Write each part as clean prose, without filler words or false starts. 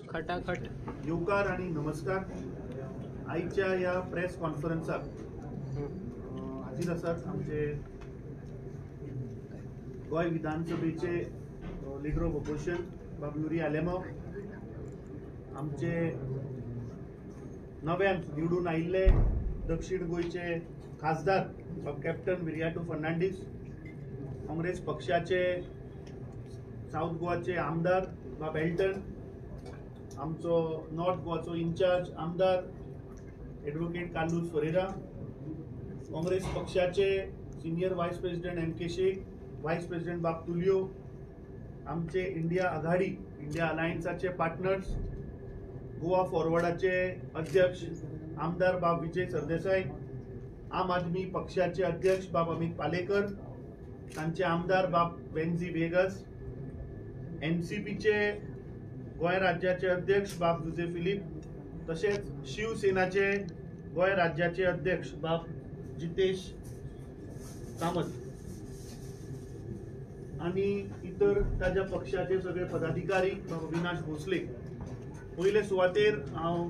खटाखट येवकार आणि नमस्कार. आईच्या या प्रेस कॉन्फरन्सात हाजीर आसात आमचे गोय विधानसभेचे लीडर ऑफ ऑपोजिशन बाब युरी आलेमाव, आमचे नव्यान निवडून आयिल्ले दक्षिण गोयचे खासदार बाब कॅप्टन विरियाटो फर्नांडीस, काँग्रेस पक्षाचे साऊथ गोवाचे आमदार बाब एल्टन, आमचो नॉर्थ गोवाचो इंचार्ज आमदार एडवोकेट कार्लोस फरेरा, काँग्रेस पक्षाचे सिनियर वायस प्रेसिडेंट MK शेख, वायस प्रेसिडेंट बाब तुलियो, आमचे इंडिया आघाडी इंडिया अलायन्साचे पार्टनर्स, गोवा फॉरवर्डाचे अध्यक्ष आमदार बाब विजय सरदेसाई, आम आदमी पक्षाचे अध्यक्ष बाब अमित पालेकर, तांचे आमदार बाब वेन्झी वेगस, NCPचे गोय राज्याचे अध्यक्ष बाब जुजे फिलिप, तसेच शिवसेनाचे गोय राज्याचे अध्यक्ष बाब जितेश कामत आणि इतर ताज्या पक्षाचे सगळे पदाधिकारी बाब अविनाश भोसले. पयले सुवातेर हांव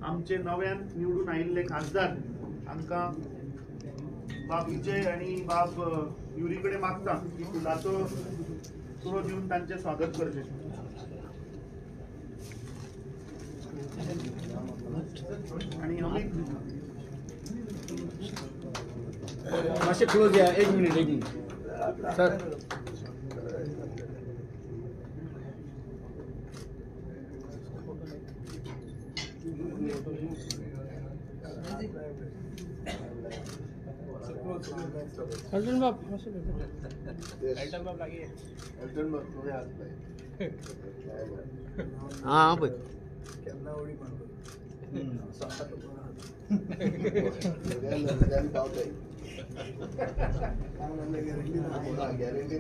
आमचे नव्यान निवडून आयिल्ले खासदार आमकां बाब विजय आणि बाब युरी कडेन मागता की फुलाचो तुळो दिवन तांचे स्वागत करचें. आणि अमित मातशें क्लोज या. एक मिनिट सर. एल्टन बाब लागिए. हाँ भाई गॅरंटी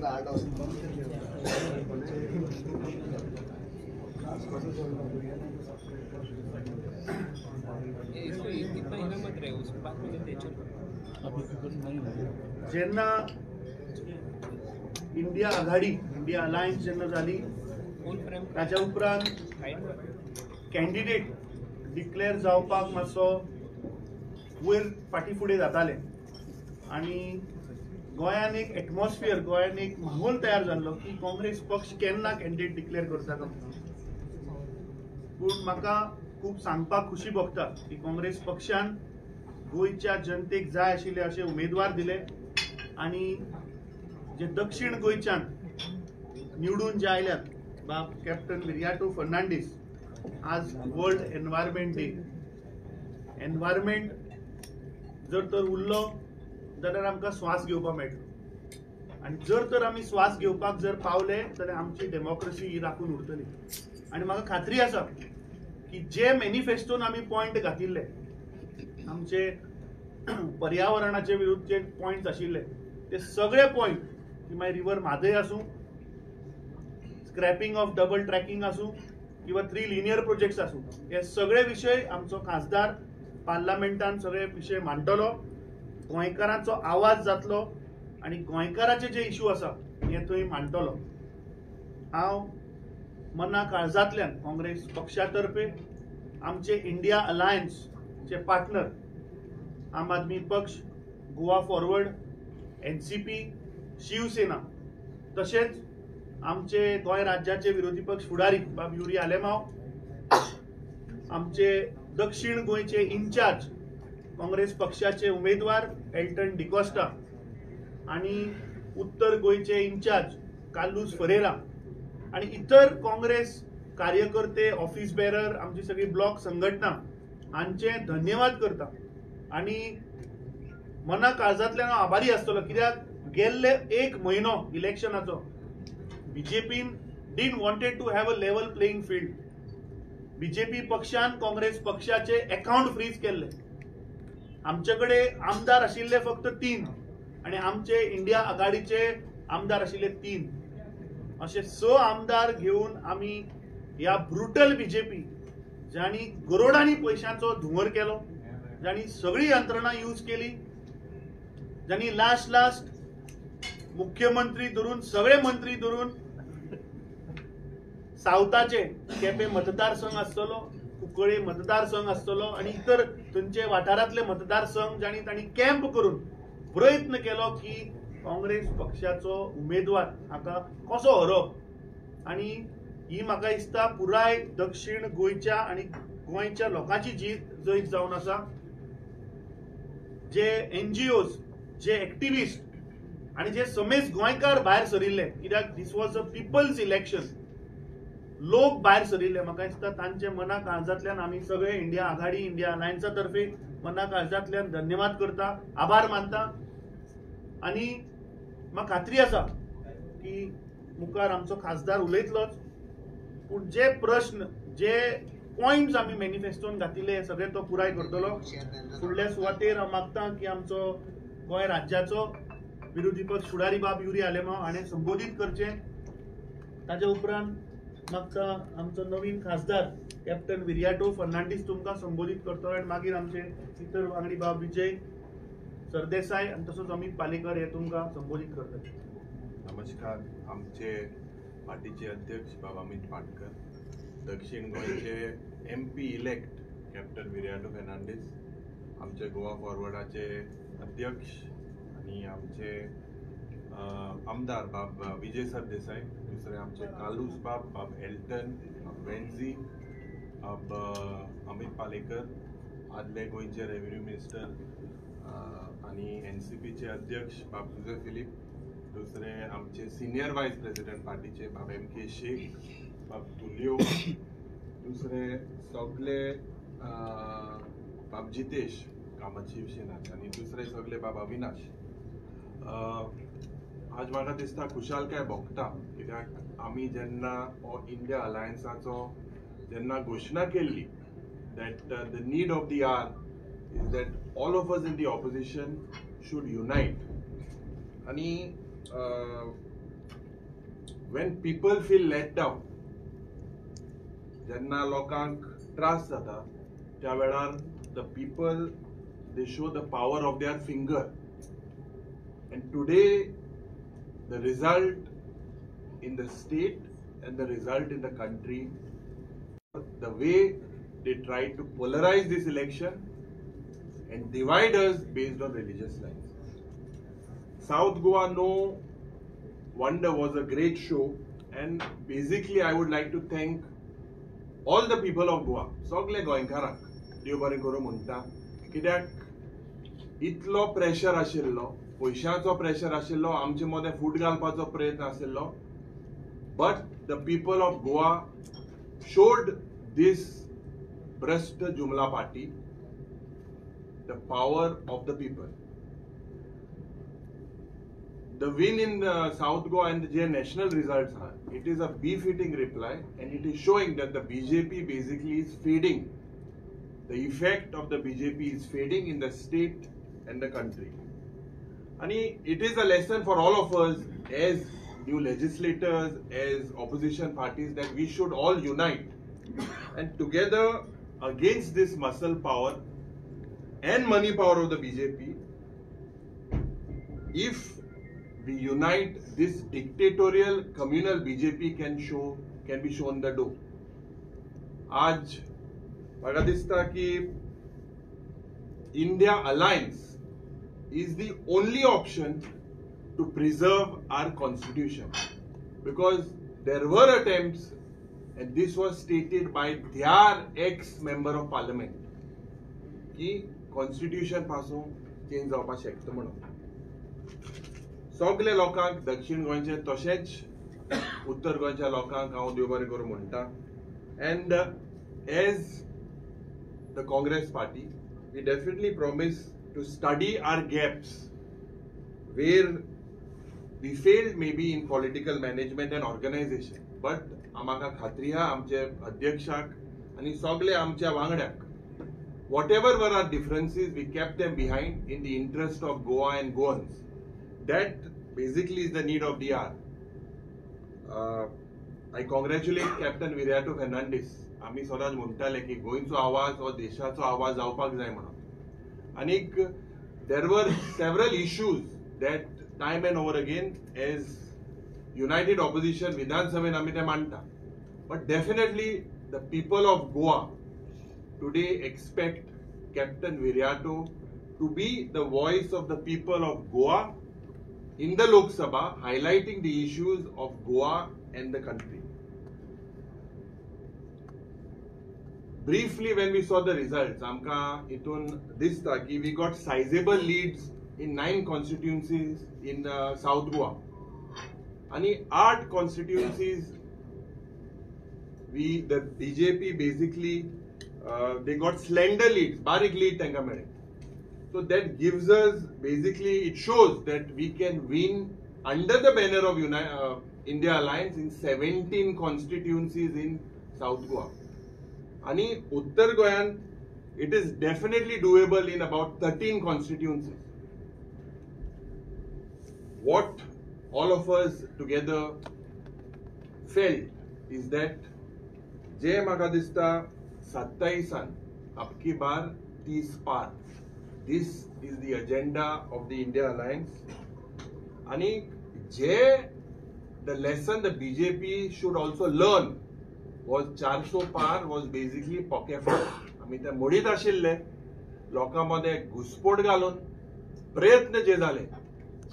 जेन्ना इंडिया आघाडी इंडिया अलायन्स जेन्ना जाली ताच्या उपरांत कॅन्डिडेट डिक्लेअर जावपाक मातसो वयर फाटीफुडें जाताले आणि गोंयान एक एटमॉस्फियर, गोंयान एक माहोल तयार जाल्लो की काँग्रेस पक्ष केन्ना कॅन्डिडेट डिक्लेअर करता काय. पूण म्हाका खूब सांगपाक खुशी भोगता की काँग्रेस पक्षान गोंयच्या जनतेक जाय आशिल्ले अशे उमेदवार दिले आणि जे दक्षिण गोंयच्यान निवडून जे आयल्यात बाब कॅप्टन विरियाटो फर्नांडीस. आज वर्ल्ड एनवायरमेंट डे. एनवायरमेंट जर तर उरलो जाल्यार आमकां स्वास घेवपाक मेळटा आनी जर तर आमी स्वास घेवपाक जर पावले जाल्यार आमची डेमोक्रेसी ही राखून उरतली. आनी म्हाका खात्री आसा की जे मॅनिफेस्टोन आमी पॉयंट घातिल्ले, आमचे पर्यावरणाचे विरुद्धचे पॉयंट्स आशिल्ले, ते सगळे पॉयंट मागीर रिवर म्हादय आसूं, स्क्रॅपिंग ऑफ डबल ट्रॅकिंग आसूं किंवा 3 लिनियर प्रोजेक्ट्स आसूं, हे सगळे विशय आमचो खासदार पार्लमेंटान सगळे विशय मांडटलो. गोंयकारांचो आवाज जातलो आणि गोंयकाराचे जे इश्यू आसा हे थंय मांडटलो. हांव मना काळजांतल्यान काँग्रेस पक्षातर्फे आमचे इंडिया अलायन्सचे पार्टनर आम आदमी पक्ष, गोवा फॉरवर्ड, NCP, शिवसेना, तसेच आमचे गोय राज्याचे विरोधी पक्ष फुडारी बाब युरी आलेमाव, आमचे दक्षिण गोयचे इंचार्ज काँग्रेस पक्षाचे उमेदवार एल्टन डिकोस्टा आणि उत्तर गोयचे इंचार्ज कार्लोस फरेरा आणि इतर काँग्रेस कार्यकर्ते, ऑफिस बेरर, आमची सगळी ब्लॉक संघटना हांचे धन्यवाद करता. आणि मना काळजांतल्यान हांव आभारी आसतलो कित्याक गेल्ले 1 म्हयनो इलेक्शनाचो बीजेपीन didn't wanted to have a level playing field. BJP पक्षान काँग्रेस पक्षाचे अकाउंट फ्रीज केल्ले. आमच्याकडे आमदार आशिल्ले फक्त 3 आणि आमचे इंडिया आघाडीचे आमदार आशिल्ले 3. असे 6 आमदार घेऊन आम्ही या ब्रुटल बीजेपी ज्यांनी करोडांनी पैशांचो धुंवर केलो, ज्यांनी सगळी यंत्रणा यूज केली, ज्यांनी लास्ट मुख्यमंत्री धरून सगळे मंत्री धरून सावथाचे केपें मतदारसंघ आसतलो, कुंकळे मतदारसंघ आसतलो आणि इतर थंयचे वाठारांतले मतदारसंघ जांणी तांणी कॅम्प करून प्रयत्न केलो की काँग्रेस पक्षाचो उमेदवार हाका कसो हरोवप आणि ही म्हाका दिसता पुराय दक्षिण गोंयच्या आणि गोंयच्या लोकांची जीत जैत जावन आसा. जे NGOs, जे एक्टिविस्ट आणि जे समेज गोंयकार भायर सरिल्ले, कित्याक this was a people's election, लोक भायर सरिल्ले. म्हाका दिसता तांचे मना काळजांतल्यान आमी सगळे इंडिया आघाडी, इंडिया अलायन्सा तर्फे मना काळजांतल्यान धन्यवाद करता, आभार मानता. आणि म्हाका खात्री आसा की मुखार आमचो खासदार उलयतलोच, पूण जे प्रश्न, जे पॉइंट्स आमी मॅनिफेस्टोन घातिल्ले सगळे तो पुराय करतलो. फुडल्या सुवातेर हांव मागता की आमचो गोंय राज्याचो विरोधी पक्ष फुडारी बाब युरी आलेमांव हाणें संबोधीत करचें. ताजे उपरांत मागता आमचो नवीन खासदार कॅप्टन विरियाटो फर्नांडीस तुमकां संबोधीत करतलो आणि मागीर आमचे इतर वांगडी बाब विजय सरदेसाय आणि तसोच अमित पालेकर हे तुमकां संबोधीत करतले. नमस्कार. आमचे पार्टीचे अध्यक्ष बाब अमित पाटकर, दक्षिण गोंयचे MP elect captain Viriato Fernandes, आमचे गोवा फॉरवर्डाचे अध्यक्ष आणि आमचे आमदार बाब विजय सरदेसाय, दुसरे आमचे कालूस बाब एल्टन, बाब वेंझी, बाब अमित पालेकर, आदले गोंयचे रेव्हेन्यू मिनिस्टर आणि NCPचे अध्यक्ष बाब जुझे फिलीप, दुसरे आमचे सिनियर वायस प्रेसिडेंट पार्टीचे बाब MK शेख, बाब तुलियो, दुसरे सगळे बाब जितेश कामत शिवसेनात आणि दुसरे सगळे बाब अविनाश. आज म्हाका दिसता खुशालकाय भोगता, कित्याक आमी जेन्ना इंडिया अलायन्साचो जेन्ना घोशणा केल्ली that the need of the hour is that all of us in the opposition should unite. आणि when people feel let down, जेन्ना लोकांक त्रास जाता त्या वेळार the people they show the power of their finger, and today the result in the state and the result in the country, the way they try to polarize this election and divide us based on religious lines. South Goa, no wonder, was a great show, and basically I would like to thank all the people of Goa, सगळे गोंयकारांक देव बरें करूं म्हणटा. कित्याक इतलो pressure आशिल्लो, पयशांचो pressure आशिल्लो, आमचे मदें फूट घालपाचो प्रयत्न आशिल्लो, but the people of Goa showed this Bhrashta Jumla party the power of the people. The win in South Goa and the national results are, it is a befitting reply, and it is showing that the BJP basically is fading. The effect of the BJP is fading in the state and the country. And it is a lesson for all of us as new legislators, as opposition parties, that we should all unite and together against this muscle power and money power of the BJP. If we unite, this dictatorial communal BJP can be shown the door. आज म्हाका दिसता की India Alliance is the only option to preserve our constitution, because there were attempts, and this was stated by their ex-member of parliament, की constitution पासून change जावपाक शकता म्हणून. सगळे लोकांक, दक्षिण गोंयचे तशेंच उत्तर गोंयच्या लोकांक हांव देव बरें करूं म्हणटा. And as the Congress party, we definitely promise to study our gaps where we failed maybe in political management and organization. But आमकां खात्री आहा आमचे अध्यक्षाक आनी सगळे आमच्या वांगड्याक, whatever were our differences, we kept them behind in the interest of Goa and Goans. That basically is the need of the hour. I congratulate Captain Viriato Fernandes. आमी सदांच म्हणटाले की गोंयचो आवाज हो देशाचो आवाज जावपाक जाय म्हणून. आनीक there were several issues that time and over again as united opposition विधानसभेन आमी ते मांडटा. But definitely the people of Goa today expect Captain Viriato to be the voice of the people of Goa in the Lok Sabha, highlighting the issues of Goa and the country. Briefly, when we saw the results, amka itun dista ki we got sizable leads in 9 constituencies in South Goa. And 8 constituencies, the BJP basically they got slender leads, barik lead tenga mele. So that gives us, basically, it shows that we can win under the banner of India Alliance in 17 constituencies in South Goa. And Uttar Goyan, it is definitely doable in about 13 constituencies. What all of us together felt is that Jay Magadista 27 Abki Bar 30 Par. This is the agenda of the India Alliance. And the lesson the BJP should also learn was 400 Par was basically pocket fraud. आम्ही त्या मोडीत आशिल्ले लोकांमध्ये घुसपोट घालून प्रयत्न जे झाले,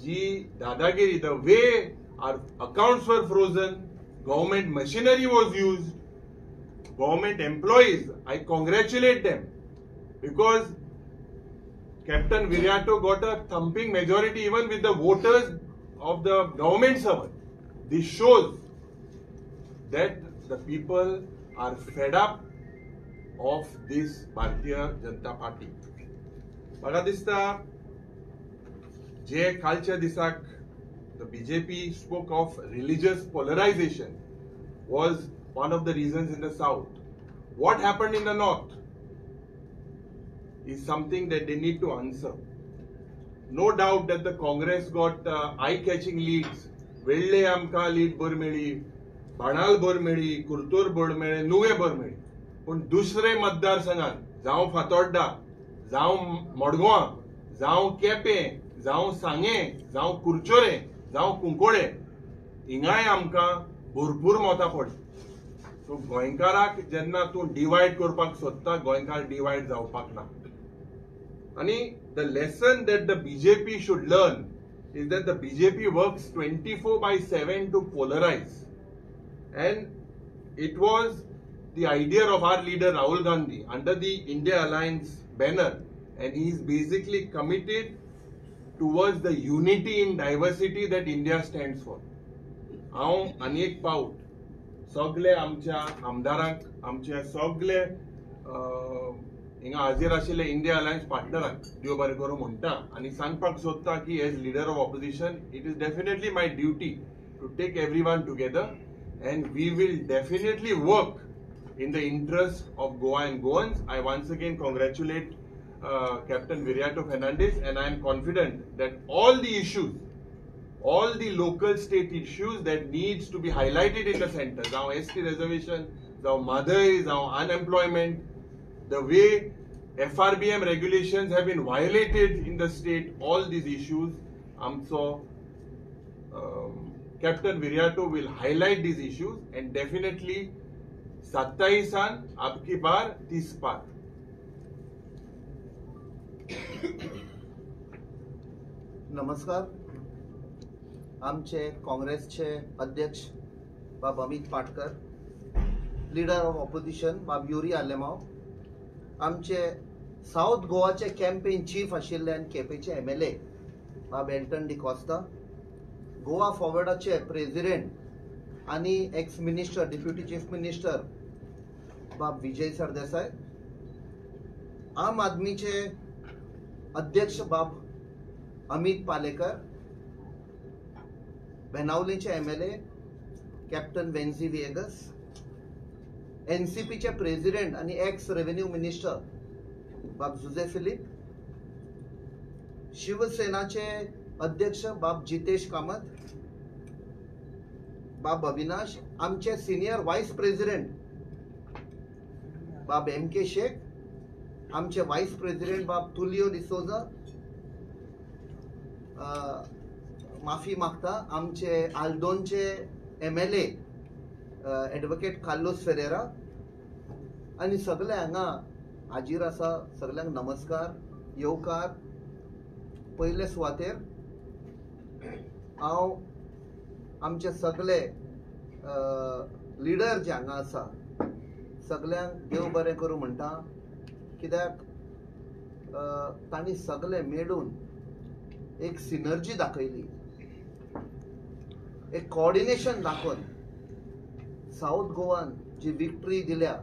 जी दादागिरी, the way our accounts were frozen, government machinery was used, government employees, I congratulate them because Captain Viriato got a thumping majority even with the voters of the government servant. This shows that the people are fed up of this Bharatiya Janata Party. Maga dista je kalcha disak the BJP spoke of religious polarization was one of the reasons in the south. What happened in the north is something that they need to answer. No doubt that the Congress got eye-catching leads. Velle amka lead bor meli, Banal bor meli, Kurtur bor meli, Nuve bor meli. पण दुसरे मतदारसंघात जावं फातोड्डा, जावं मडगांव, जावं केपें, जावं सांगे, जावं कुर्चोरे, जावं कुंकोळे, हिंगाय आमकां भरपूर मतां पडली. सो गोंयकाराक जेन्ना तूं डिवायड करपाक सोदता, गोंयकार डिवायड जावपाक ना. आनी the lesson that the BJP should learn is that the BJP works 24/7 to polarize. And it was the idea of our leader Rahul Gandhi under the India Alliance banner, and he is basically committed towards the unity in diversity that India stands for. हांव अनेक पावट सगळे आमच्या आमदारांक, आमच्या सगळे हिंगा हाजीर आशिल्ले इंडिया अलायन्स पार्टनरांक देव बरें करूं म्हणटा आनी सांगपाक सोदता की as leader of opposition it is definitely my duty to take everyone together and we will definitely work in the interest of Goa and Goans. I once again congratulate Captain Viriato Fernandes, and I am confident that all the issues, all the local state issues that needs to be highlighted in the center, now ST reservation, now mothers, now unemployment, the way FRBM regulations have been violated in the state, all these issues, Captain Viriato will highlight these issues and definitely 27 abki bar 30 par. नमस्कार. आमचे काँग्रेसचे अध्यक्ष बाब Amit Patkar, leader of opposition बाब युरी आलेमाव, आमचे south गोवाचे campaign chief आशिल्ले आनी केपेचे MLA बाब एल्टन डिकोस्टा, गोवा फॉरवर्डाचे प्रेसिडेंट आणि ex minister deputy chief minister बाब विजय सरदेसाई, आम आदमीचे अध्यक्ष बाब अमित पालेकर, बेनावलीचे MLA कॅप्टन वेन्सी विएगस, NCPचे प्रेसिडेंट आणि एक्स रेव्हेन्यू मिनिस्टर बाब जुझे फिलिप, शिवसेनाचे अध्यक्ष बाब जितेश कामत, बाब अविनाश, आमचे सिनियर वाइस प्रेसिडेंट बाब MK शेख, आमचे वाइस प्रेसिडेंट बाब तुलियो डिसोजा, माफी मागता, आमचे आल्दोनचे MLA एडवोकेट कार्लोस फेरेरा आनी सगळे हांगा हाजीर आसा सगळ्यांक नमस्कार येवकार. पयले सुवातेर हांव आमचे सगळे लिडर जे हांगा आसा सगळ्यांक देव बरें करूं म्हणटा. कित्याक तांणी सगळे मेळून एक सिनर्जी दाखयली, एक कोऑर्डिनेशन दाखोवन साऊथ गोवान जी विक्ट्री दिल्या.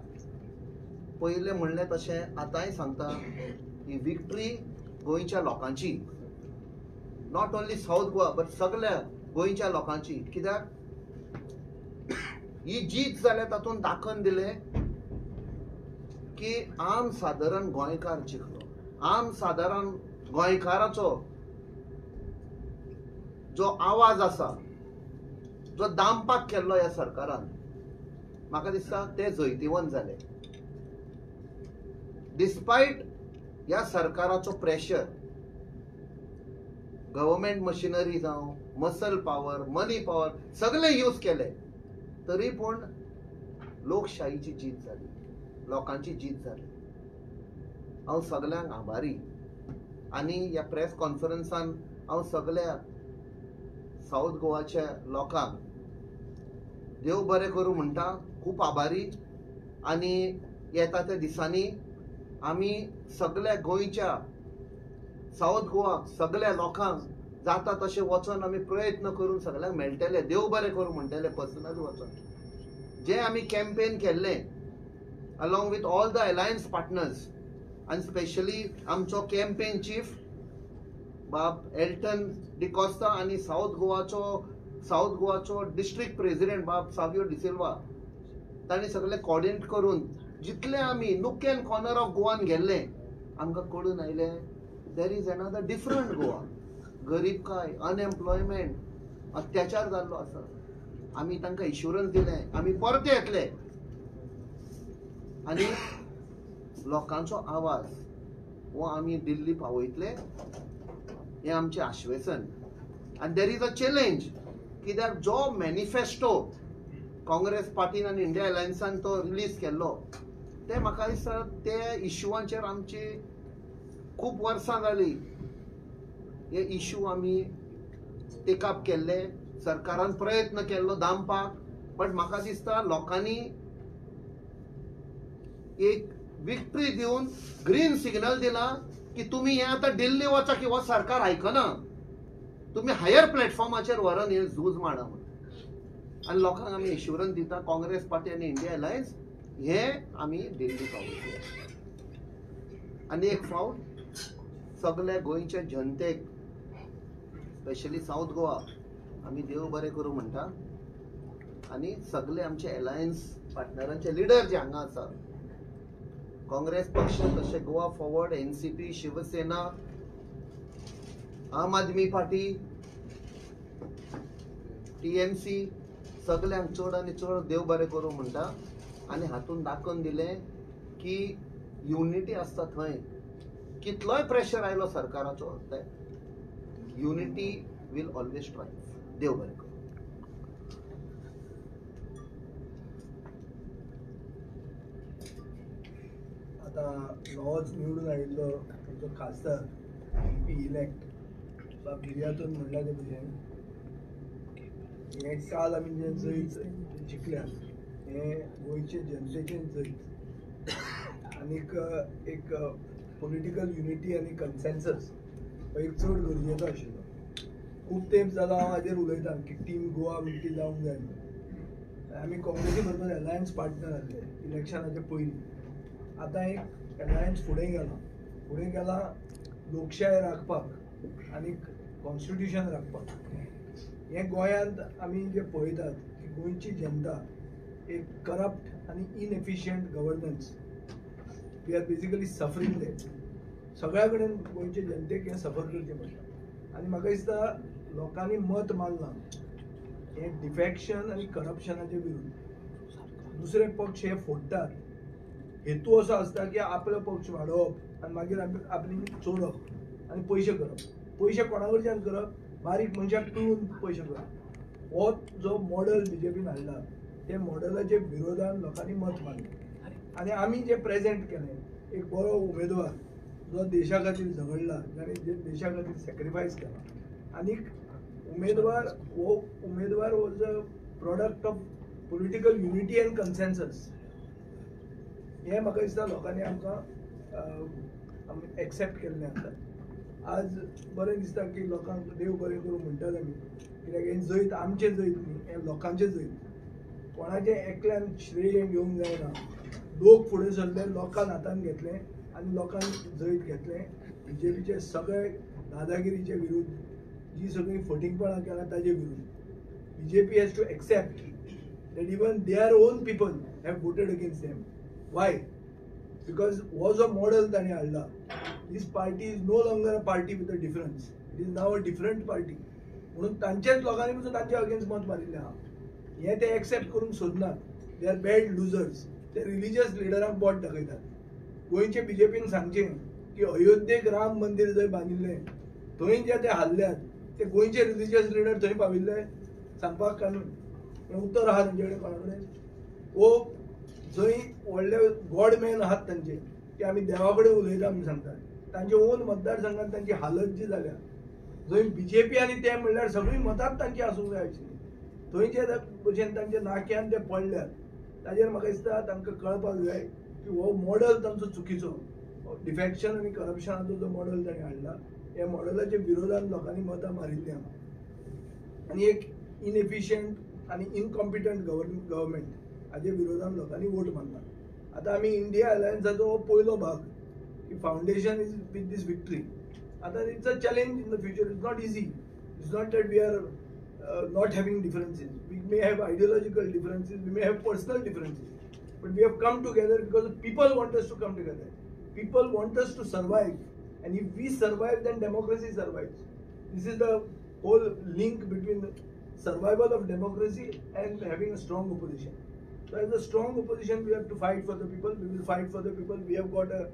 पयलें म्हणलें तशें आतांय सांगता, ही विक्ट्री गोंयच्या लोकांची, not only south Goa but सगळ्या गोंयच्या लोकांची. कित्याक ही जीत जाल्यार तातूंत दाखोवन दिलें की आम सादारण गोंयकार जिखलो. आम सादारण गोंयकाराचो जो आवाज आसा, जो दामपाक केल्लो ह्या सरकारान, म्हाका दिसता ते जैतिवंत जाले. डिस्पायट ह्या सरकाराचो प्रेशर, गव्हर्मेंट मशिनरी जावं, मसल पावर, मनी पावर सगळे यूज केले, तरी पूण लोकशाहीची जीत जाली, लोकांची जीत जाली. हांव सगळ्यांक आभारी. आनी ह्या प्रेस कॉन्फरन्सान हांव सगळ्या साऊथ गोवाच्या लोकांक देव बरें करूं म्हणटा, खूब आभारी. आनी येता त्या दिसांनी आमी सगळ्या गोंयच्या साऊथ गोवा सगळ्या लोकांक जाता तशें वचोन आमी प्रयत्न करून सगळ्यांक मेळटले, देव बरें करूं म्हणटले पर्सनली वचोन. जे आमी कॅम्पेन केल्लें along with all the alliance partners and specially आमचो कॅम्पेन चीफ बाब एल्टन डिकोस्ता आनी साऊथ गोवाचो डिस्ट्रिक्ट प्रेसिडेंट बाब सावियो डिसिल्वा, तांणी सगळे कोऑर्डिनेट करून जितले आमी नूक एंड कॉर्नर ऑफ गोवान गेल्ले आमकां कळून आयलें there is another different Goa. गरीबकाय, अनएम्प्लॉयमेंट, अत्याचार जाल्लो आसा. आमी तांकां इन्शुरन्स दिलें, आमी परते येतले आनी लोकांचो आवाज हो आमी दिल्ली पावयतले हें आमचें आश्वासन. आनी देर इज अ चॅलेंज, कित्याक जो मॅनिफेस्टो काँग्रेस पार्टीन आनी इंडिया अलायन्सान तो रिलीज केल्लो, ते म्हाका दिसता ते इश्यूवांचेर आमची खूब वर्सां जालीं. हे इश्यू आमी टेकअप केल्ले, सरकारान प्रयत्न केल्लो दामपाक, बट म्हाका दिसता लोकांनी एक विक्ट्री दिवन ग्रीन सिग्नल दिला की तुमी हे आतां दिल्ली वचा की हो सरकार आयकना, तुमी हायर प्लॅटफॉर्माचेर व्हरून हे झूज मांडा म्हणून. आनी लोकांक आमी इन्शुरन्स दिता, काँग्रेस पार्टी आनी इंडिया अलायन्स हे आमी दिल्ली पावयतले. आनी एक फावट सगळ्या गोंयच्या जनतेक, स्पेशली साऊथ गोवा, आमी देव बरें करूं म्हणटा. आनी सगळे आमचे अलायन्स पार्टनरांचे लिडर जे हांगा आसा, काँग्रेस पक्ष, तशें गोवा फॉरवर्ड, एनसीपी, शिवसेना, आम आदमी पार्टी, टीएमसी, सगळ्यांक चड आनी चड देव बरें करूं म्हणटा. आनी हातूंत दाखोवन दिलें की युनिटी आसता थंय, कितलोय प्रेशर आयलो सरकाराचो, युनिटी वील ऑलवेज ट्रायम्फ. देव बरें करूं. आता नवोच निवडून आयिल्लो आमचो खासदार MP इलेक्ट बाब गिर्यातून म्हणला ते भशेन हें काल आमी जें जैत जिखल्यात हें गोंयचे जनतेचें जैत. आनीक एक पॉलिटिकल युनिटी आनी कन्सेन्सस हो एक चड गरजेचो आशिल्लो. खूब तेंप जालो हांव हाजेर उलयतां की टीम गोवा विक्टी जावंक जाय म्हणून. आमी काँग्रेसी बरोबर अलायन्स पार्टनर आसले इलेक्शनाचे पयलीं. आतां एक अलायन्स फुडें गेला लोकशाय राखपाक आनी कॉन्स्टिट्यूशन राखपाक. हें गोंयांत आमी जें पळयतात की गोंयची जनता एक करप्ट आनी inefficient governance we are basically suffering that. सगळ्या कडेन गोंयचे जनतेक हें सफर करचें पडटा. आनी म्हाका दिसता लोकांनी मत मारलां हें डिफॅक्शन आनी करप्शनाचे विरुद्ध. दुसरे पक्ष हे फोडटात, हेतू असो आसता की आपलो पक्ष वाडोवप आनी मागीर आपली चोरप आनी पयशे करप. पयशे कोणा कडच्यान करप? बारीक मनशाक पिळून पयशे करप. हो जो मॉडल BJPन हाडला ते मॉडेलाच्या विरोधात लोकांनी मत मारले आणि आम्ही जे प्रेझेंट केले एक बरो उमेदवार जो देशा खातीर झगडला जाणी देशा खातीर सॅक्रिफायस केला आणि उमेदवार was a product of political unity and consensus. हे म्हाका दिसता लोकांनी आमकां एक्सेप्ट केल्लें आसा. आज बरें दिसता की लोकांक देव बरें करूं म्हणटात आमी, कित्याक हें जैत आमचें जैत न्ही, हें लोकांचें जैत. कोणाचें एकल्यान श्रेय घेवंक जायना. लोक फुडें सरले, लोकांन हातान घेतलें आनी लोकांनी जैत घेतलें. बीजेपीचे सगळे दादागिरीचे विरुद्ध जी सगळी फटींगपणां केला ताजे विरुद्ध BJP has to accept that even their own people have voted against them. Why? Because was a model ताणी हाडला. This party is no longer a party with a difference. It is now a different party. म्हणून तांच्याच लोकांनी पसून तांच्या against मत मारिल्लें आहा. हे ते एक्सेप्ट करूंक सोदनात. They are bad losers. ते रिलिजियस लिडरांक बोट दाखयतात. गोंयचे बीजेपीन सांगचें की अयोध्येक राम मंदिर जंय बांदिल्लें थंय जे ते हाल्ल्यात ते गोंयचे रिलिजियस लिडर थंय पाविल्ले सांगपाक कानून उत्तर आहात तांचे कडेन कोणा कडेन. वो जंय व्हडले गॉडमॅन आहात तांचे की आमी देवा कडेन उलयता म्हूण सांगतात. तांचे ओन मतदारसंघात तांची हालत जी जाल्या जंय बीजेपी आनी ते म्हणल्यार सगळीं मतांच तांची आसूंक जाय आशिल्ली. थंय जे भशेन तांचे नाक्यान ते पडल्यात ताजेर म्हाका दिसता तांकां कळपाक जाय की हो मॉडल तांचो चुकीचो. डिफेक्शन आनी करप्शनाचो जो मॉडल ताणें हाडला ह्या मॉडलाच्या विरोधात लोकांनी मतां मारिल्लीं आहा. आनी एक इनएफिशियंट आनी इनकॉम्पिटंट गव्हर्मेंट हाजे विरोधात लोकांनी वोट मारला. आतां आमी इंडिया अलायन्साचो पयलो भाग की foundation is with this victory. आतां it's a challenge in the future. It's not easy. It's not that we are not having differences. We may have ideological differences, we may have personal differences, but we have come together because people want us to come together. People want us to survive, and if we survive, then democracy survives. This is the whole link between the survival of democracy and having a strong opposition. So as a strong opposition, we have to fight for the people. We will fight for the people. We have got a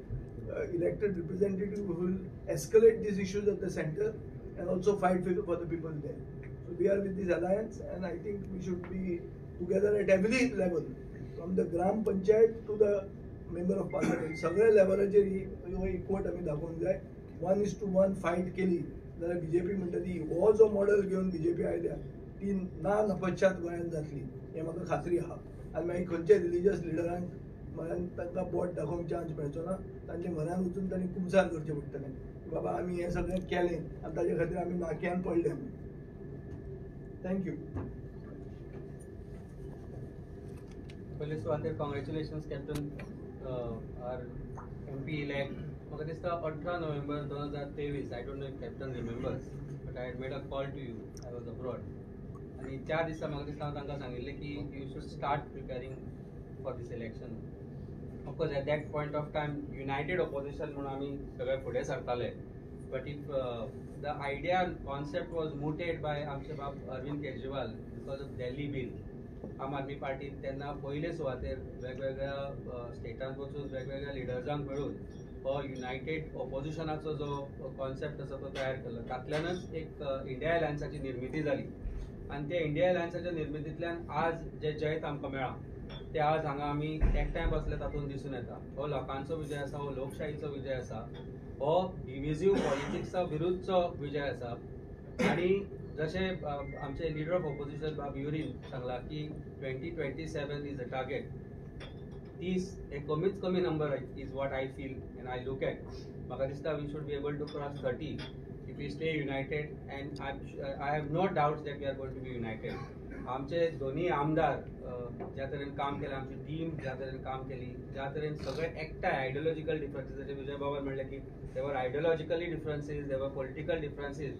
elected representative who will escalate these issues at the center and also fight for the people there. So we are with this alliance, and I think we should be together at every level, from the Gram Panchayat to the member of parliament. सगळ्या लेवलाचेर ही एकवट आमी दाखोवंक जाय. 1:1 fight केली जाल्यार BJP म्हणटा ती हो जो मॉडेल घेवन बीजेपी आयल्या ती ना नपश्चात गोंयांत जातली हें म्हाका खात्री आहा. आनी मागीर खंयच्या रिलिजियस लिडरांक म्हळ्यार तांकां बोट दाखोवंक चान्स मेळचो ना. तांचे घरान वचून तांणी कुमसार करचें पडटलें की बाबा आमी हें सगळें केलें आनी ताजे खातीर आमी नाक्यान पडले. Thank you. पहले सुवातेर congratulations captain our MP elect. म्हाका दिसता 18 November 2023. I don't know if captain remembers, but I had made a call to you. I was abroad. आनी 4 दिसा म्हाका दिसता हांव तांकां सांगिल्लें की you should start preparing for this election. Of course at that point of time united opposition म्हणून आमी सगळे फुडें सरताले. But if the idea and concept was mooted by आमचे बाब Arvind Kejriwal because of Delhi bill. आम आदमी पार्टी तेन्ना पयले सुवातेर वेगवेगळ्या स्टेटांत वचून वेगवेगळ्या लिडर्सांक मेळून हो युनायटेड ऑपोजिशनाचो जो कॉन्सेप्ट आसा तो तयार केलो. तातूंतल्यानच एक इंडिया अलायन्साची निर्मिती जाली. आनी त्या इंडिया अलायन्साच्या निर्मितींतल्यान आज जे जैत आमकां मेळ्ळा ते आज हांगा आमी एकठांय बसले तातूंत दिसून येता. हो लोकांचो विजय आसा, हो लोकशाहीचो विजय आसा, हो डिव्हिजिव्ह पॉलिटिक्सा विरुद्धचो विजय आसा. आनी जशें आमचे लिडर ऑफ ऑपोजिशन बाब युरीन सांगला की 2027 इज अ टार्गेट. 30 हे कमीच कमी number is what I feel and I look at. म्हाका दिसता we should be able to cross 30 if we stay united. And I have no doubts that we are going to be united. आमचे दोन्ही आमदार ज्या तरेन काम केलें, आमची टीम ज्या तरेन काम केली, ज्या तरेन सगळे एकठांय आयडियोलॉजिकल डिफरन्सीस, जशें विजय बाबान म्हणलें की देवर आयडियोलॉजिकली डिफरन्सीस, देवर पॉलिटिकल डिफरन्सीस.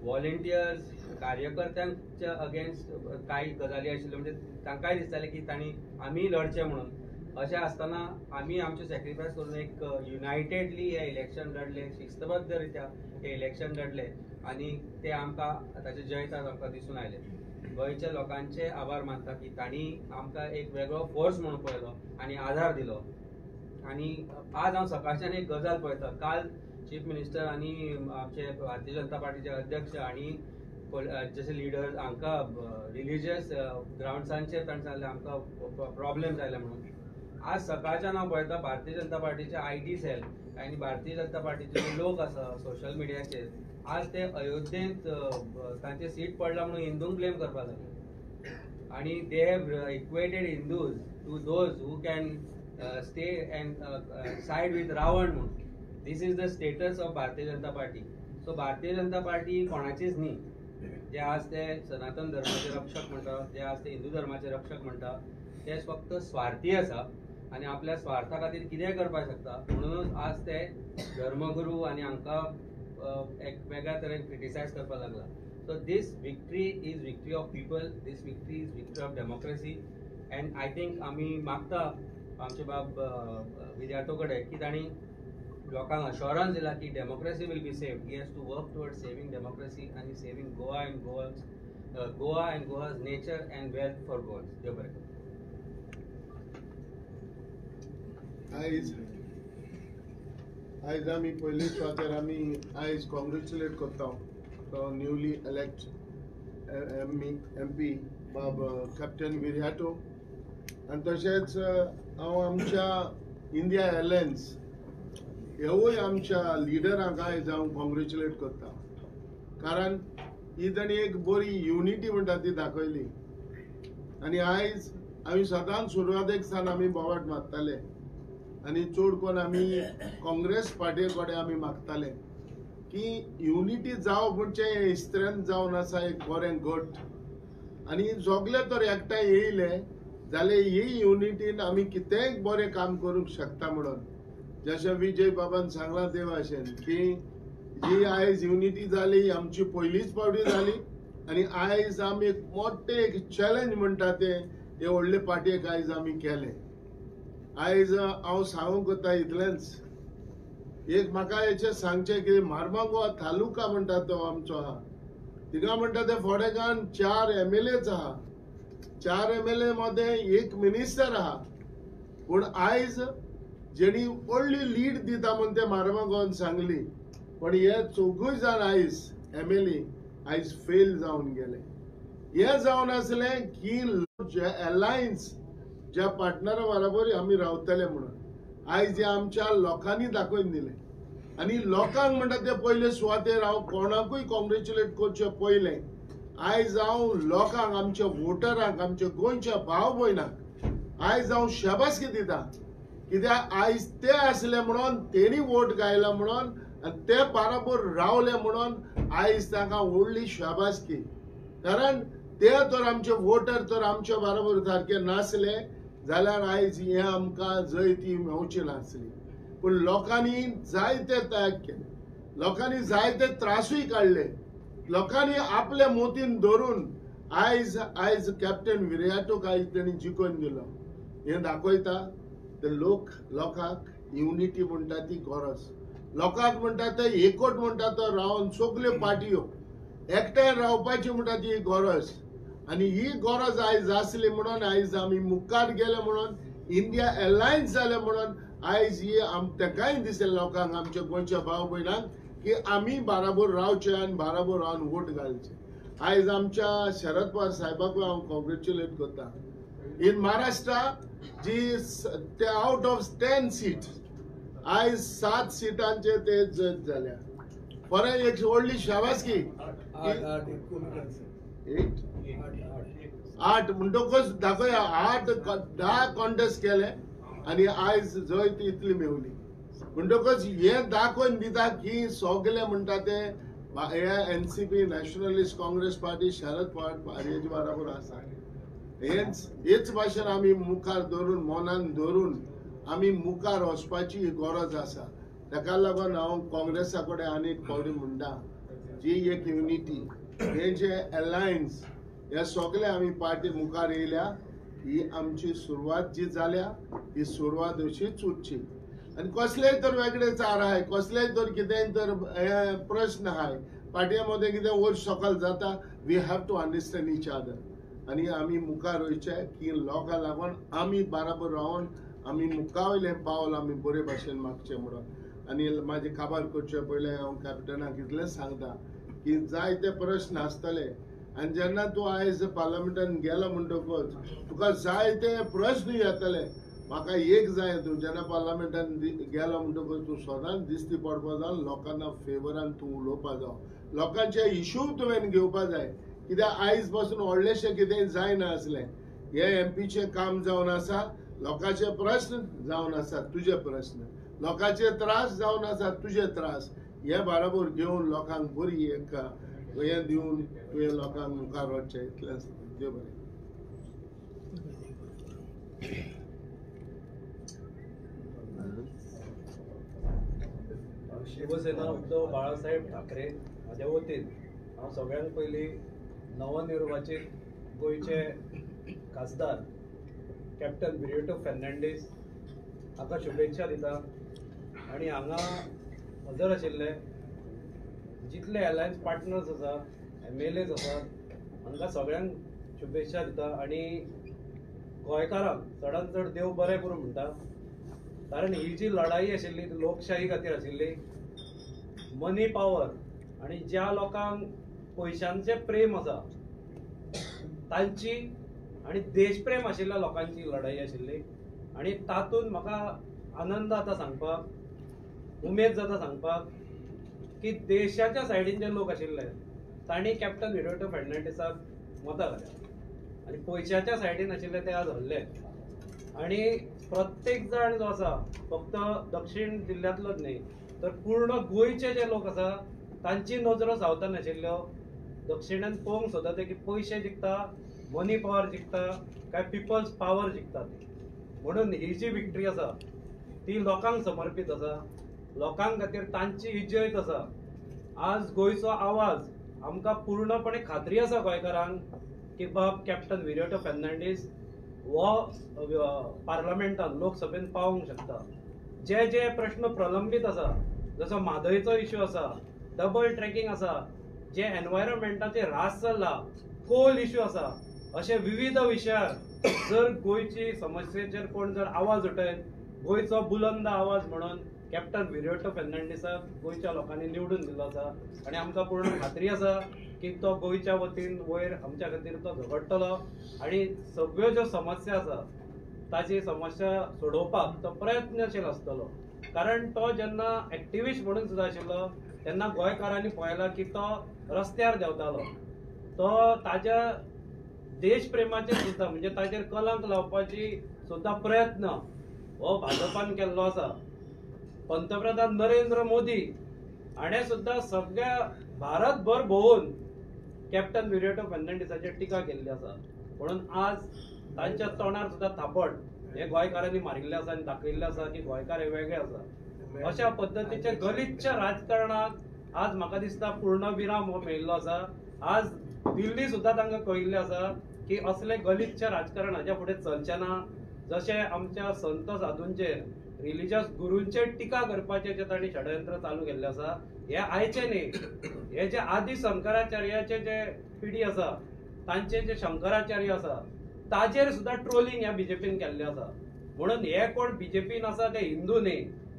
व्हॉलेंटियर्स कार्यकर्त्यांच्या अगेन्स्ट कांय गजाली आशिल्ल्यो म्हणजे तांकांय दिसतालें की तांणी आमी लढचें म्हणून. अशें आसतना आमी आमचें सॅक्रिफायस करून एक युनायटेडली हे इलेक्शन लढलें, शिस्तबद्ध रित्या हे इलेक्शन लढलें आनी ते आमकां ताचे जैत आमकां दिसून आयलें. गोंयच्या लोकांचे आभार मानता की तांणी आमकां एक वेगळो फोर्स म्हणून पळयलो आनी आधार दिलो. आनी आज हांव सकाळच्यान एक गजाल पळयता. काल चीफ मिनिस्टर आनी आमचे भारतीय जनता पार्टीचे अध्यक्ष हांणी जसे लिडर्स हांकां रिलिजियस ग्राउंड्सांचेर तांचे आमकां प्रॉब्लेम्स आयले म्हणून आज सकाळच्यान हांव पळयता भारतीय जनता पार्टीचे IT सेल आनी भारतीय जनता पार्टीचे जे लोक आसा सोशल मिडियाचेर आज ते अयोध्येंत तांचे सीट पडला म्हणून हिंदूंक ब्लेम करपाक लागले आनी they have equated Hindus to those who can stay and side with Ravan म्हणून. This is the status of Bharatiya Janata party. So भारतीय जनता पार्टी कोणाचीच न्ही. जे आज ते सनातन धर्माचे रक्षक म्हणटा, जे आज ते हिंदू धर्माचे रक्षक म्हणटा, ते फक्त स्वार्थी आसा आनी आपल्या स्वार्था खातीर कितेंय करपाक शकता म्हणूनच आज ते धर्मगुरू आनी हांकां एक वेगळ्या तरेन क्रिटिसायज करपाक लागला. So this victory is victory of people, this victory is victory of democracy. And I think आमी मागता आमचे बाब विद्यार्थो कडेन की तांणी लोकांक अश्योरन्स दिला की democracy will be saved. He has to work towards saving democracy आनी saving Goa and Goa's nature and wealth for Goa's. देव बरें करूं. आयज आमी पयले सुवातेर आमी आयज कॉंग्रेच्युलेट करता तो न्यूली इलेक्ट MP बाब कॅप्टन विर्याटो आनी तशेंच हांव आमच्या इंडिया एलायन्स ह्योय आमच्या लिडरांक आयज हांव कॉंग्रेच्युलेट करता. कारण ही तांणी एक बरी युनिटी म्हणटा ती दाखयली आनी आयज आमी सदांच सुरवातेक सावन आमी बोवाट मारताले आनी चड कोन्न आमी काँग्रेस पार्टी कडेन आमी मागताले की युनिटी जावप म्हणजे स्ट्रेंथ जावन आसा एक बरें गट आनी सगळे तर एकठांय येयले जाल्यार ही युनिटीन आमी कितेंय बरें काम करूंक शकता म्हणून. जशें विजय बाबान सांगला ते भाशेन की जी आयज युनिटी जाली ही आमची पयलीच फावटी जाली आनी आयज आमी एक मोठे एक चॅलेंज म्हणटा ते हे व्हडले पार्टयेक आयज आमी केले. आयज हांव सांगूंक वता इतलेंच एक म्हाका हेचें सांगचें की मारमांगो तालुका म्हणटा तो आमचो आहा थिंगा म्हणटा ते फोडेगांव 4 MLAच आहा. 4 MLA मध्ये एक मिनिस्टर आहा पूण आयज जेणी व्हडली लीड दिता म्हणून ते मारमांगोवान सांगली पण हे चौगूय जाण आयज MLA आयज फेल जावन गेले. हे जावन आसलें की अलायन्स ज्या पार्टनरा बरोबर आमी रावतले म्हणून आयज हे आमच्या लोकांनी दाखोवन दिले आनी लोकांक म्हणटा ते पयले सुवातेर हांव कोणाकूय कॉंग्रेच्युलेट करचे पयले आयज हांव लोकांक आमच्या वोटरांक आमच्या गोंयच्या भाव भयणांक आयज हांव शाबासकी दिता कित्याक आयज ते आसले म्हणून तेणी वोट घायला म्हणून आनी ते बराबर रावले म्हणून आयज तांकां व्हडली शाबासकी. कारण ते तर आमचे वोटर तर आमच्या बरोबर सारखे नासले जाल्यार आयज हे आमकां जैती मेवची नासली. पूण लोकांनी जायते त्याग केले, लोकांनी जायते त्रासूय काडले, लोकांनी आपल्या मोतीन धरून आयज आयज कॅप्टन विर्याटोक आयज तेणी जिखोवन दिलो. हे दाखयता ते लोकांक युनिटी म्हणटा ती गरज, लोकांक म्हणटा ते एकवट म्हणटा तो रावन सगल्यो पार्टयो एकठांय रावपाची म्हणटा ती गरज आनी ही गरज आयज आसली म्हणून आयज आमी मुखार गेले म्हणून इंडिया अलायन्स जाले म्हणून आयज ही तेकाय दिसले लोकांक आमच्या गोंयच्या भाव भयणांक की आमी बराबर रावचे आनी बराबर रावन वोट घालचे. आयज आमच्या शरद पवार साहेबाकूय हांव कॉंग्रेच्युलेट करता. इन महाराष्ट्रा जी ते आउट ऑफ 10 सीट आयज 7 सीटांचे ते जज जाल्या. परत एक व्हडली शाबासकी 8 म्हणटकच दाखया 10 कॉन्टेस्ट केले आनी आयज जैत इतली मेवली म्हणटकच हे दाखोवन दिता की सगळे म्हणटा ते NCP nationalist Congress party Sharad Pawar हेजे बरोबर आसा. हेच भाशेन आमी मुखार धरून मनान धरून आमी मुखार वचपाची गरज आसा. ताका लागून हांव काँग्रेसा कडेन आनी एक फावटी म्हणटा जी एक युनिटी हे जे अलायन्स हे सगळे आमी पार्टी मुखार येयल्या ही आमची सुरवात जी जाल्या ही सुरवात अशीच उरची आनी कसलेय तर वेगळे चार आहाय, कसलेय तर कितेंय तर प्रश्न आहाय पार्टी मध्ये कितें वयर सकयल जाता we have to understand each other आनी आमी मुखार वयचे की लोकांक लागून आमी बराबर रावन आमी मुखावयले पावल आमी बरे भाशेन मागचे म्हणून. आनी म्हाजे काबार करचे पयले हांव कॅप्टनाक इतलेंच सांगता की जायते प्रश्न आसतले आनी जेन्ना तूं आयज पार्लमेंटान गेलो म्हणटकच तुका जायते प्रश्न येतले. म्हाका एक जाय, तूं जेन्ना पार्लमेंटान गेलो म्हणटकच तूं सदांच दिश्टी पडपा जाय, लोकांना फेवरान तूं उलोवपा जाय, लोकांचे इश्यू तुवें घेवपा जाय. कित्याक आयज पासून व्हडलेशें कितेंय जायना आसलें. हे एमपीचें काम जावन आसा, लोकांचे प्रश्न जावन आसात, तुजे प्रश्न, लोकांचे त्रास जावन आसात, तुजे त्रास, हे बरोबर घेवन लोकांक बरी एक हे दिवन तुवें लोकांक मुखार वचचें. इतलेंच. देव बरें. शिवसेना उद्धव बाळासाहेब ठाकरे हाच्या वतीन हांव सगळ्यांत पयलीं नवनिर्वाचित गोंयचे खासदार कॅप्टन विरेटो फेर्नांडीस हाका शुभेच्छा दिता. आनी हांगा हजर आशिल्ले जितले अलायन्स पार्टनर्स आसा, MLAs आसात, हांकां सगळ्यांक शुभेच्छा दिता. आनी गोंयकारांक चडांत चड देव बरें करूं म्हणटा. कारण ही जी लढाई आशिल्ली ती लोकशाही खातीर आशिल्ली. मनी पावर आनी ज्या लोकांक पयशांचें प्रेम आसा तांची आनी देशप्रेम आशिल्ल्या लोकांची लढाई आशिल्ली. आनी तातूंत म्हाका आनंद जाता सांगपाक, उमेद जाता सांगपाक की देशाच्या सायडीन जे लोक आशिल्ले तांणी कॅप्टन विरेटो फेर्नांडीसाक मतां घाल्या आनी पयशाच्या सायडीन आशिल्ले ते आज हरले. आनी प्रत्येक जाण जो आसा फक्त दक्षिण जिल्ल्यांतलोच न्ही तर पूर्ण गोंयचे जे लोक आसा तांची नजरो सावता नाशिल्ल्यो. दक्षिणान पळोवंक सोदता की पयशे जिखता, मनी पावर जिखता काय पिपल्स पावर जिखता ती. म्हणून ही जी विक्ट्री आसा ती लोकांक समर्पीत आसा. लोकांक खातीर तांची इज्जत आसा. आज गोंयचो आवाज आमकां पूर्णपणे खात्री आसा गोंयकारांक की बाब कॅप्टन विरेटो फेर्नांडीस हो पार्लमेंटान लोकसभेन पावोंक शकता. जे जे प्रश्न प्रलंबीत आसा, जसो म्हादयचो इश्यू आसा, डबल ट्रॅकिंग आसा, जे एनवायरमेंटाचे ऱ्हास चल्ला, कोल इश्यू आसा, अशे विविध विशयार जर गोंयची समस्येचेर कोण जर आवाज उठयत, गोंयचो बुलंद आवाज म्हणून कॅप्टन विरेटो फेर्नांडीसाक गोंयच्या लोकांनी निवडून दिलो आसा. आनी आमकां पूर्ण खात्री आसा की तो गोंयच्या वतीन वयर आमच्या खातीर तो झगडटलो आनी सगळ्यो ज्यो समस्या आसा ताची समस्या सोडोवपाक तो प्रयत्नशील आसतलो. कारण तो जेन्ना एक्टिविस्ट म्हणून सुद्दां आशिल्लो तेन्ना गोंयकारांनी पळयलां की तो रस्त्यार देंवतालो. तो ताज्या देश प्रेमाचेर सुद्दां म्हणजे ताचेर कलंक लावपाची सुद्दां प्रयत्न हो भाजपान केल्लो आसा. पंतप्रधान नरेंद्र मोदी हाणें सुद्दां सगळ्या भारतभर भोंवून कॅप्टन विरेटो फेर्नांडीसाचेर टिका केल्ली आसा. म्हणून आज तांच्या तोंडार सुद्दां थापट हे गोंयकारांनी मारिल्ले आसा आनी दाखयिल्ले आसा की गोंयकार हे वेगळे आसा. अशा पद्दतीचे गलिच्छ राजकारणाक आज म्हाका दिसता पूर्ण विराम हो मेळिल्लो आसा. आज दिल्ली सुद्दां तांकां कळिल्लें आसा की असले गलिच्छ राजकारण हाच्या फुडें चलचें ना. जशें आमच्या संत साधूंचेर, रिलिजियस गुरूंचेर टिका करपाचें जे तांणी षडयंत्र चालू केल्लें आसा हे आयचे न्ही. हे जे आदी शंकराचार्याचे जे पिढी आसा तांचे जे शंकराचार्य आसा ताचेर सुद्दां ट्रोलिंग ह्या बीजेपीन केल्लें आसा. म्हणून हे कोण बीजेपीन आसा ते हिंदू न्ही,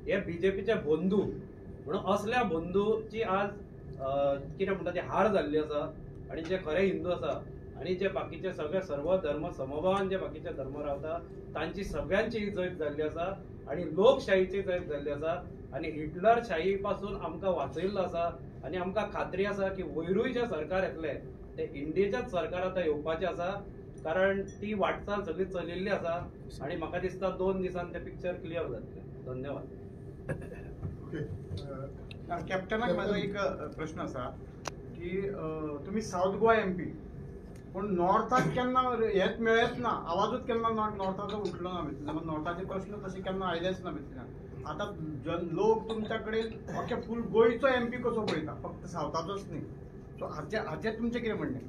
हे बीजेपीचे बंधू. म्हणून असल्या बंधूची आज कितें म्हणटा ती हार जाल्ली आसा. आनी जे खरे हिंदू आसा आनी जे बाकीचे सगळे सर्व धर्म समभावान जे बाकीचे धर्म रावता तांची सगळ्यांची इज्जत जाल्ली आसा आनी लोकशाहीची इज्जत जाल्ली आसा. आनी हिटलर शाही पासून आमकां वाचयल्लो आसा आनी आमकां खात्री आसा की वयरूय जे सरकार येतले ते इंडियेचेच सरकार आतां येवपाचें आसा. कारण ती वाटचाल सगळी चलिल्ली आसा आनी म्हाका दिसता 2 दिसान ते पिक्चर क्लियर जातलें. धन्यवाद. कॅप्टनाक म्हाजो एक प्रश्न आसा की तुमी साऊथ गोवा MP पूण नॉर्थाक केन्ना हेच मेळत ना, आवाजूच केन्ना नॉर्थाचो उठलो ना भितरल्यान. नॉर्थाचे प्रश्न तशे केन्ना आयलेच ना भितरल्यान. आतां लोक तुमच्या कडेन अख्ख्या फूल गोंयचो MP कसो पळयता, फक्त सावथाचोच न्ही. सो हाचेर तुमचें कितें म्हणणें?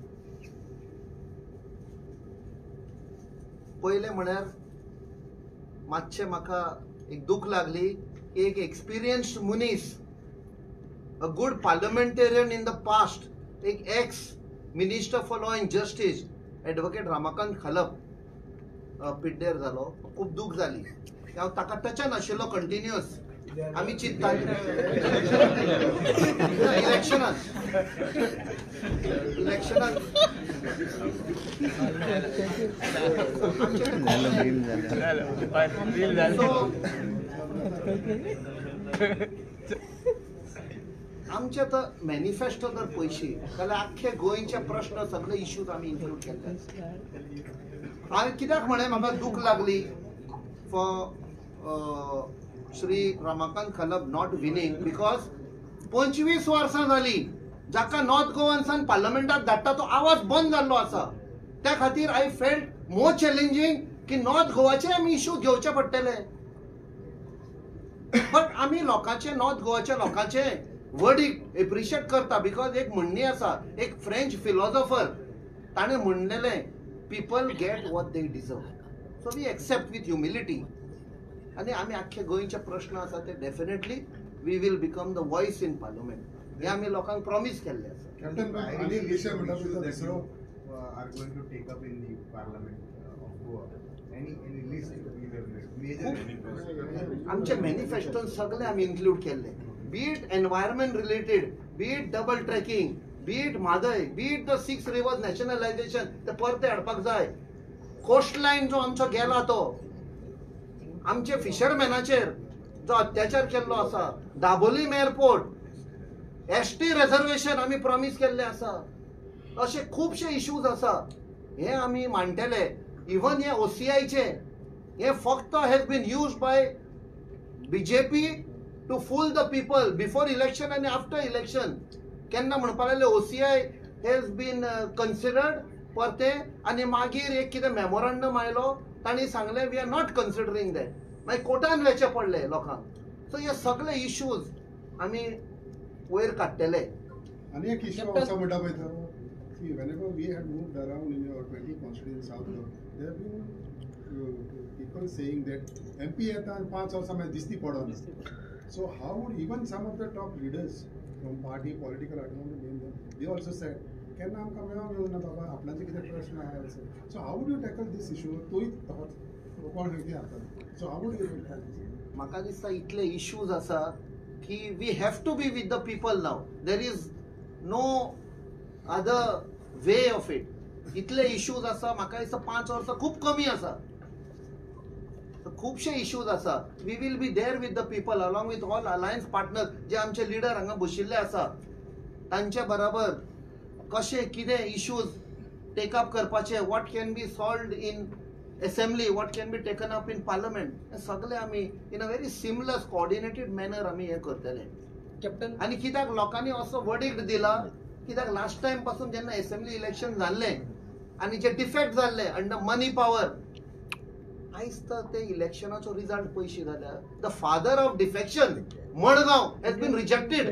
पयलें म्हळ्यार मातशें म्हाका एक दूख लागली की एक एक्सपिरियन्स्ड मनीस, a good parliamentarian in the past, एक ex minister for law and justice advocate Ramakant Khalap पिड्डेर जालो. खूब दूख जाली. हांव ताका टचान आशिल्लो कंटिन्युअस आम्ही चिंता इलेक्शनात आमचे तर मॅनिफेस्टो जर पयशे जाल्यार आख्खे गोंयचे प्रश्न सगळे इश्यूज आमी इन्क्लूड केले. हांवें कित्याक म्हळें म्हाका दूख लागली for Shri Ramakant Khalap not winning because 25 वर्सां जाली जाका नॉर्थ गोवानसान पार्लमेंटात धाडटा तो आवाज बंद जाल्लो आसा. त्या खातीर आय फेल्ट मोर चॅलेंजींग की नॉर्थ गोवाचे आमी इश्यू घेवचे पडटले. बट आमी लोकांचे नॉर्थ गोवाच्या लोकांचे वर्डिक एप्रिशिएट करता बिकॉज एक म्हणणी आसा, एक फ्रेंच फिलॉसॉफर ताणें म्हणलेलें people get what they deserve. So we accept with humility आनी आमी आख्खे गोंयचे प्रश्न आसा ते definitely we will become the voice in parliament. हे आमी लोकांक प्रॉमिस केल्ले आसा. Captain, any issue that you are going to take up in the Parliament of Goa? Any list you have major? आमचे मॅनिफेस्टोन सगळे आमी इन्क्लूड केल्ले. Be it environment related, be it double tracking, be it Mhadei, be it the 6 rivers nationalisation ते परते हाडपाक जाय. Coast lion जो आमचो गेला तो आमचे फिशरमॅनाचेर जो अत्याचार केल्लो आसा, दाबोलीम एअरपोर्ट, एसटी रिझर्वेशन आमी प्रॉमिस केल्ले आसा. असे खुबशे इश्यूज आसा हे आमी मांडटले. इवन हे OCIचे हे फक्त has been used by BJP to fool the people before election आनी आफ्टर इलेक्शन. केन्ना म्हणपा लागले OCI हॅज बीन कन्सिडर्ड परते आनी मागीर एक कितें मेमोरंडम आयलो तांणी सांगले we are not considering that. मागीर कोर्टान वेचे पडले लोकांक. सो हे सगळे इश्यूज आमी वयर काडटले. आणि एक इश्यू असं म्हणटा पळय तो see whenever we had moved around in your 20 constituency south there have been people saying that MP येता 5 वर्सां मागीर दिसती पडना. So how would even some of the top leaders from party political I don't name them they also said केन्ना आमकां मेळोंक येवना बाबा आपणाचे कितें प्रश्न आहा. So how would you tackle this issue? तोय कोण खंय आता. So how would you tackle this? म्हाका दिसता इतले इश्यूज आसा की we have to be with the people now. There is no other way of it. इतले इश्यूज आसा म्हाका दिसता 5 वर्सां खूब कमी आसा. खुबशे इश्यूज आसा. We will be there with the people along with all alliance partners जे आमचे लिडर हांगा बशिल्ले आसा तांचे बरोबर कशे कितें इश्यूज टेकअप करपाचे, what can be solved in assembly, what can be taken up in parliament. हे सगळे आमी in a very seamless coordinated manner आमी हे करतले. कॅप्टन आणि कित्याक लोकांनी असो वर्डिक्ट दिला कित्याक लास्ट टाइम पासून जेन्ना असेंब्ली इलेक्शन जाल्ले आणि जे डिफेक्ट जाल्ले अंडर मनी पॉवर आयज तर ते इलेक्शनाचो रिजल्ट पयशी जाल्या. The father of defection Madgaon has been rejected.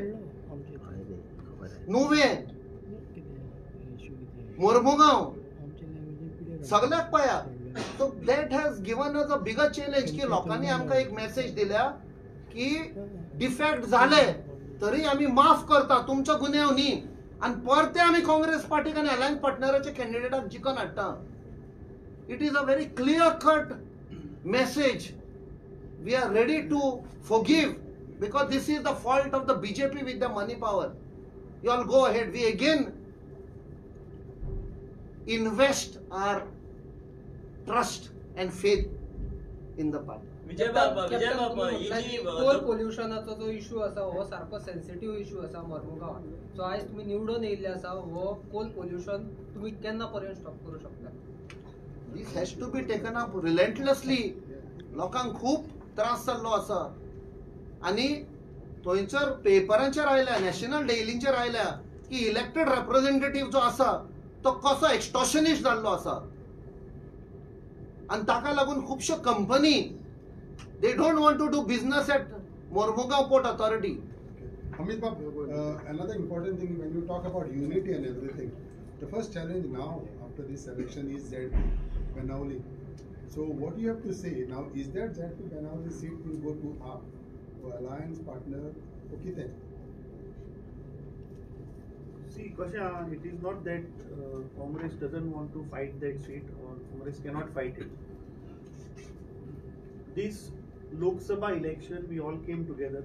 नुवे मोरमुगांव सगळ्याक पाया. So that has given us a bigger challenge की लोकांनी आमकां एक मेसेज दिल्या की डिफेक्ट झाले तरी आम्ही माफ करता तुमचो गुन्यांव न्ही आणि परते आम्ही काँग्रेस पार्टीक आणि अलायन्स पार्टनराचे कॅन्डिडेटाक जिखून हाडटा. It is a very clear cut message. We are ready to forgive because this is the fault of the BJP with the money power. You all go ahead. We again invest our trust and faith in the party. Vijay बाबा ही जी Coal पोल्युशनाचो जो issue आसा हो सारको sensitive issue आसा मोरमुगांवान. So आयज तुमी निवडून येयल्ले आसा हो कोल पोल्युशन तुमी केन्ना पर्यंत स्टॉप करू शकता? This has to be taken up relentlessly. लोकांक खूप त्रास जाल्लो आसा आणि थंयसर पेपरांचेर आयल्या, नॅशनल डेलींचेर आयल्या की इलेक्टेड रिप्रेझेंटेटिव्ह जो आसा तो कसो एक्स्टॉर्शनिस्ट जाल्लो आसा आणि ताका लागून खुबश्यो company they don't want to do business at Mormugaon Port Authority. Amit Babu, another important thing when you talk about unity and everything, the first challenge now after this election is Banauli. So what you have to say now is that Banauli seat will go to our alliance partner Okite. See, Kasha, it is not that Congress doesn't want to fight that seat or Congress cannot fight it. This Lok Sabha election, we all came together.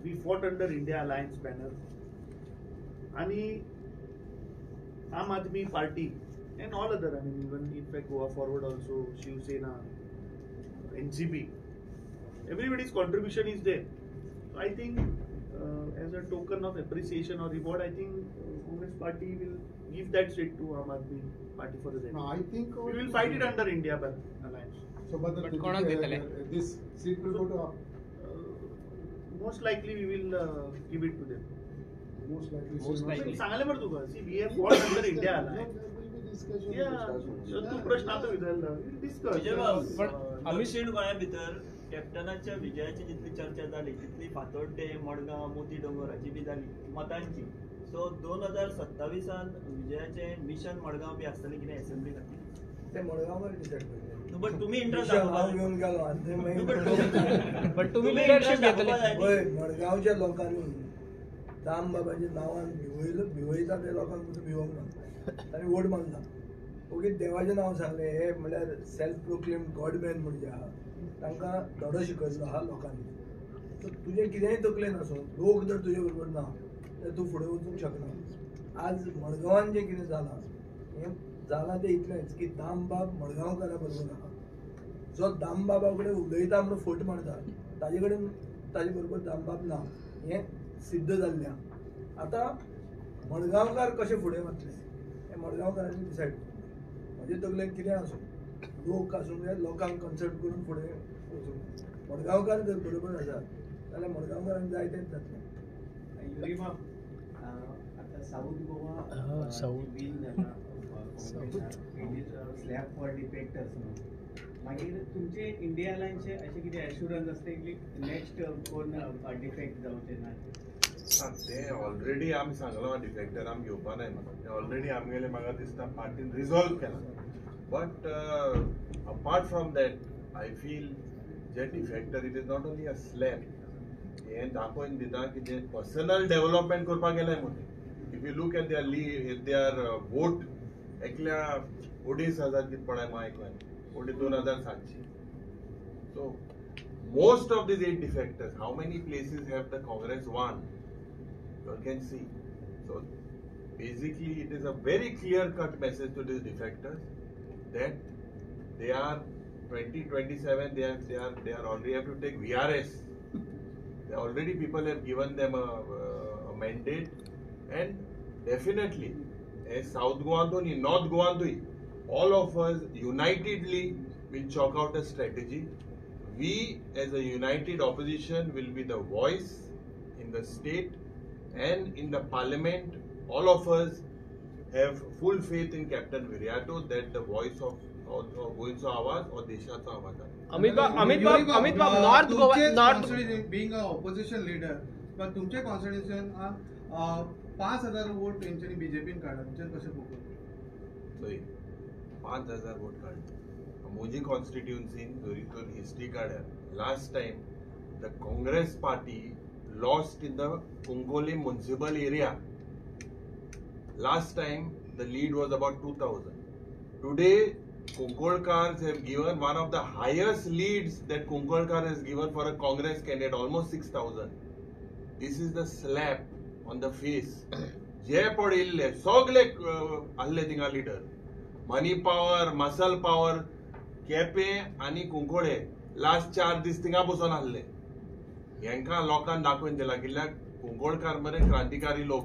We fought under India Alliance banner. आणि Aam Aadmi Party and all other, I mean, even if I go forward also, Shiv Sena, NCP, everybody's contribution is there. So I think as a token of appreciation or reward, I think Congress Party will give that seat to Aam Aadmi Party for the Delhi. No, I think We will fight it under India Alliance. So, but But कोणाक दितले? this seat will go to AAP. Most likely we will give it to them. Most likely. Most likely. सांगायला बरं तुका, see we have fought under India No, Alliance. there will be discussion. Yeah, so तू प्रश्न आता विचारला, we'll discuss. विजय बाब, पण दक्षिण गोंया भितर कॅप्टनाच्या विजयाची जितली चर्चा जाली तितली फातोड्डे मडगांव मोती डोंगराची बी जाली मतांची. सो 2027 विजयाचे मिशन मडगांव बी आसतलें कितें असेंब्ली खातीर. ते मडगांववर डिसाईड करते. बट तुम्ही इंटरेस्ट हांव घेऊन गेलो आनी ते मागीर पण तुम्ही लिडरशिप घेतली. पळय, मडगांवच्या लोकांनी दाम बाबाच्या नांवान भिवयता ते लोकांक कुठे भिवंक ना, तांणी वोट मारला. ओके, देवाचें नांव सांगलें, हे म्हळ्यार सेल्फ प्रोक्लेम गॉडमॅन म्हणजे आहा, तांकां धडो शिकयलो आहा लोकांनी. सो तुजें कितेंय तकलेन आसूं, लोक जर तुजे बरोबर ना जाल्यार तूं फुडें वचूंक शकना. आज मडगांवान जें कितें जालां, हें जालां तें इतलेंच की दामबाब मडगांवकारा बरोबर आहा. जो दामबाबा कडेन उलयता म्हणून फट मारता, ताजे कडेन ताजे बरोबर दामबाब ना, हें सिद्ध जाल्लें आहा. आतां मडगांवकार कशे फुडें वतले हें मडगांवकारांनी डिसायड करचें. म्हजे तकलेन कितें आसूं, लोक आसूं जाय, लोकांक कन्सल्ट करून फुडें वचूं. मडगांवकार जर बरोबर आसात जाल्यार मडगांवकारांक जाय तेंच जातलें. आता साऊथ गोवा विन जाला स्लॅब फॉर डिफेक्टर्स म्हणून. मागीर तुमचे इंडिया अलायन्सचे अशें कितें एश्युरन्स आसता की नेक्स्ट कोण डिफेक्ट जावचे ना? ते ऑलरेडी आमी सांगलो डिफेक्टर आमी घेवपा नाय म्हणून. ते ऑलरेडी आमगेले म्हाका दिसता पार्टीन रिजॉल्व केला. But apart from that I feel जे defector it is not only a slap. हें दाखोवन दिता की जे पर्सनल डेव्हलपमेंट करपाक गेलाय म्हणून. If you look at their vote एकल्या 40,000 कितें पळय हांव आयकलां, 42,700. So most of these 8 defectors, how many places have the Congress won? You can see. So basically it is a very clear-cut message to these defectors that they are 2027. They are already have to take VRS. They already people have given them a mandate, and definitely as South Goa to North Goa to all of us unitedly will chalk out a strategy. We as a united opposition will be the voice in the state and in the parliament. All of us have full faith in Captain Viriato that the voice of गोयचो आवाज or देशाचो आवाज आहे. अमित बाब north Goa being a opposition leader पण तुमचे constitution 5,000 vote तेंच्यांनी बीजेपीन काडला. तुमचे कशें पळोवप? 5,000 वोट काडले. म्हजी कॉन्स्टिट्युएन्सीन जरी तर हिस्ट्री काड्यात, last time the Congress party lost in the Cuncolim municipal area. Last time the lead was about 2,000. Today Kunkolkars have given one of the highest leads that Kunkolkar has given for a Congress candidate, almost 6,000. This is the slap on the face. जे पडिल्ले सगळे आहले थिंगा leader, मनी power, muscle power, केपे आनी कुंकोळे last 4 दीस थिंगा बसून आहले. हेंका लोकांक दाखोवन दिला कित्याक कुंकोळकार मरे क्रांतिकारी लोक.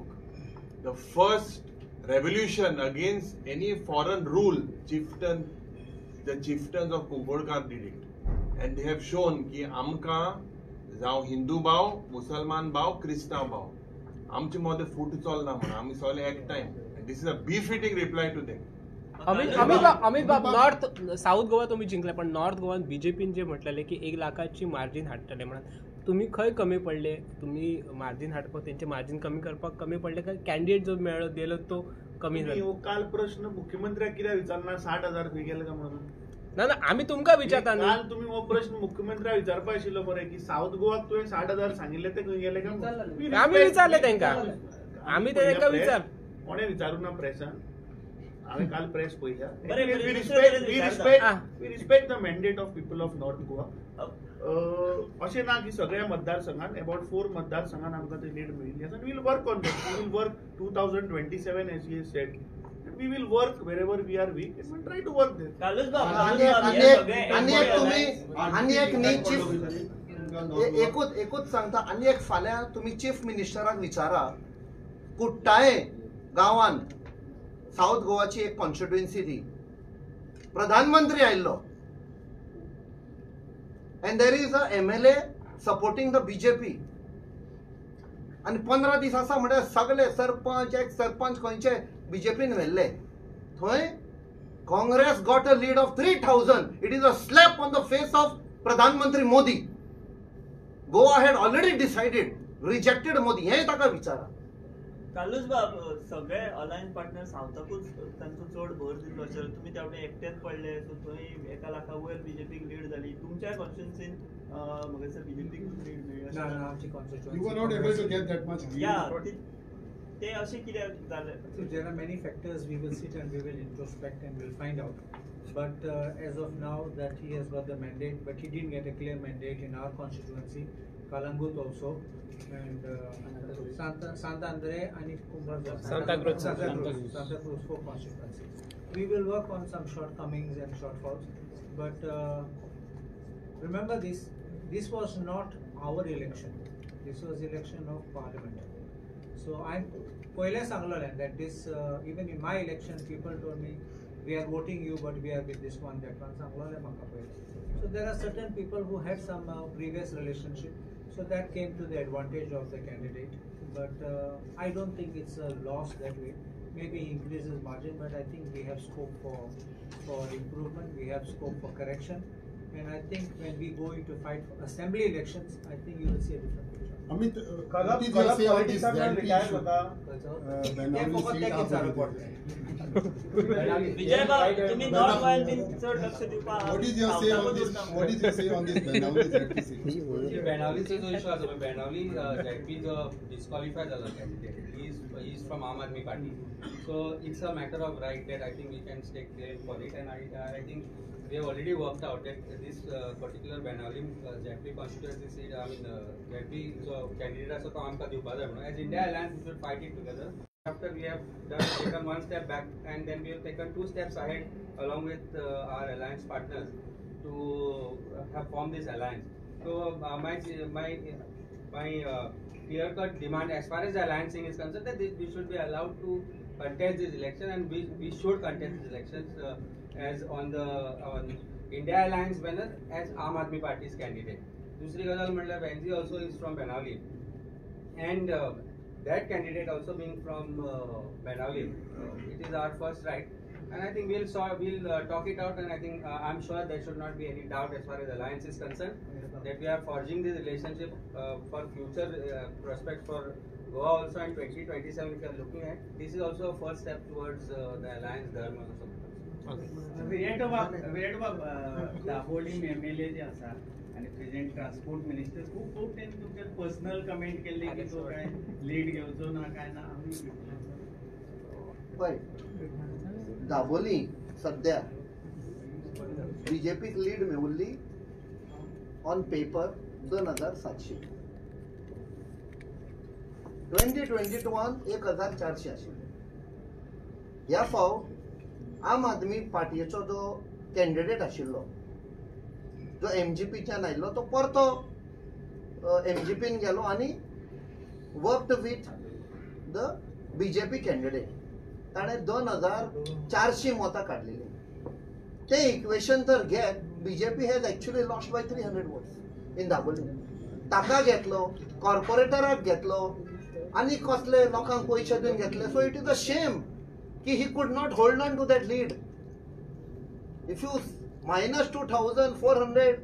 The first revolution against any foreign rule, the chieftains of Kunkolkar did it, and they have shown कि आमका जावं हिंदू भाव, मुसलमान भाव, क्रिस्तांव भाव, आमचे मध्ये फूट चलना म्हणून आमी सगळे एक time. This is a befitting reply to them. Amit बाब नॉर्थ साऊथ गोवा तुम्ही जिंकले, पण नॉर्थ गोवान बीजेपीन जे म्हटलेले की 1 लाखाची मार्जिन हाडटले म्हणून. तुम्ही खंय कमी पडले? तुम्ही मार्जिन हाडपाक त्यांचे मार्जिन कमी करपाक कमी पडले का कॅन्डिडेट जो मेळ्ळो दिलो तो कमी झाला? काल प्रश्न मुख्यमंत्र्याक कित्याक विचारना 60,000 खंय गेले का म्हणून? ना आम्ही तुमका विचारता. काल तुम्ही हो प्रश्न मुख्यमंत्र्याक विचारपा आशिल्लो बरे की साऊथ गोवाक तुवें 60,000 सांगिल्ले ते खंय गेले का? आम्ही विचारले तांकां. आम्ही तांकां विचार कोणे विचारूं ना प्रेसान. हांवें काल प्रेस पळयल्या. बरें, बरें, We दुसरे respect- तरेन we विचारता. respect- we respect the mandate of people of North Goa. अशें ना की सगळ्या मतदारसंघात अबाउट 4 मतदारसंघात आमकां ते लीड मेळिल्ली आसा. Will work on that. We will work 2027 as he said. We will work wherever we are weak and we'll try to work there. कालूच बाब, आणि कालूच बाब, आणि हे एक सगळे आणि एक तुम्ही alliance- आणि एक न्ही चीफ एकूच सांगता आणि एक फाल्यां तुम्ही चीफ मिनिस्टराक विचारा कुट्टाळे गांवान साऊथ गोवाची एक कॉन्स्टिट्युएन्सी ती प्रधानमंत्री आयिल्लो and there is a MLA supporting the BJP आणि 15 दीस आसा म्हणजे सगळे सरपंच एक सरपंच खंयचे बीजेपीन व्हेल्ले थंय Congress got a lead of 3000. It is a slap on the face of प्रधानमंत्री Modi. Goa had already decided rejected Modi. हे ताका विचारा. कालूच बाब, सगळे अलायन्स पार्टनर सावथाकूच तांचो चड भर दिल्लो अशें तुमी त्या वाटेन एकटेच पडले, सो थंय 1 लाखा वयर बीजेपीक लीड जाली. तुमच्या कॉन्स्टिट्युएन्सीन म्हाका दिसता बीजेपीक लीड मेळ्ळी अशें. You were not able to get that much. या ते अशें कित्याक जालें? So there are many factors. We will sit and we will introspect and we'll find out. But as of now, that he has got the mandate, but he didn't get a clear mandate in our constituency, Kalangut also, and Santa Andre and Santa Cruz. Santa Cruz 4 constituencies. We will work on some shortcomings and shortfalls, but remember this was not our election. This was election of parliament. So I'm पहिले सांगलेलें that this even in my election people told me we are voting you but we are with this one that one सांगलेलें म्हाका पहिले. So there are certain people who had some previous relationship, so that came to the advantage of the candidate. But I don't think it's a loss that way. Maybe he increases margin, but I think we have scope for improvement. We have scope for correction, and I think when we go into fight for assembly elections, I think you will see a different picture. Amit, Kalab what is your say on this politician Zanti retire issue? होता. Benawali seat after विजय बाब, तुम्ही north गोंयान bin चड लक्ष दिवपाक What is your say on this? What is your say on this Benawali Zanti seat? बेनावलीचा जो issue आसा Benaulim JP जो डिस्क्वॉलिफाय झाला candidate he is from Aam Aadmi party. So it's a matter of right that I think we can take claim for it. And I think we have already worked out that this particular Benawali Jeffrey constituency seat, I mean Jeffrey so candidate aso to amka diwpa jay म्हणून as India Alliance we should fight it together. After we have taken one step back and then we have taken 2 steps ahead along with our alliance partners to have formed this alliance. So my clear cut demand as far as the alliance thing is concerned that we should be allowed to contest this election, and we should contest these elections as on India Alliance banner as Aam Aadmi Party's candidate. दूसरी गजाल म्हणल्यार Benji also is from Benawali, and that candidate also being from Benawali, it is our first right, and I think we'll talk it out, and I think I'm sure there should not be any doubt as far as alliance is concerned that we are forging this relationship for future prospects for Goa also in 2027. If you are looking at, this is also a first step towards the alliance dharma also. विराटबाब Dabolim MLA जे आसा आणि present transport minister खूप त्यांनी तुमच्या personal comment केली की तो काय लीड घेवचो ना काय ना. पळय दाबोली सध्या बीजेपीक लीड मेळिल्ली ऑन पेपर 2700. 2022 1400 आशिल्ली. ह्या फावट आम आदमी पार्टीचो जो कॅन्डिडेट आशिल्लो जो MGPच्यान आयिल्लो तो परतो MGPन गेलो आनी worked with the BJP candidate. ताणें 2400 मतां काडलेली. ते इक्वेशन तर घेत BJP has actually lost by 300 votes in Dabolim. ताका घेतलो, कॉर्पोरेटराक घेतलो आनी कसले लोकांक पयशे दिवन घेतले. So it is a shame कि he could not hold on to that lead. If you minus 2,400,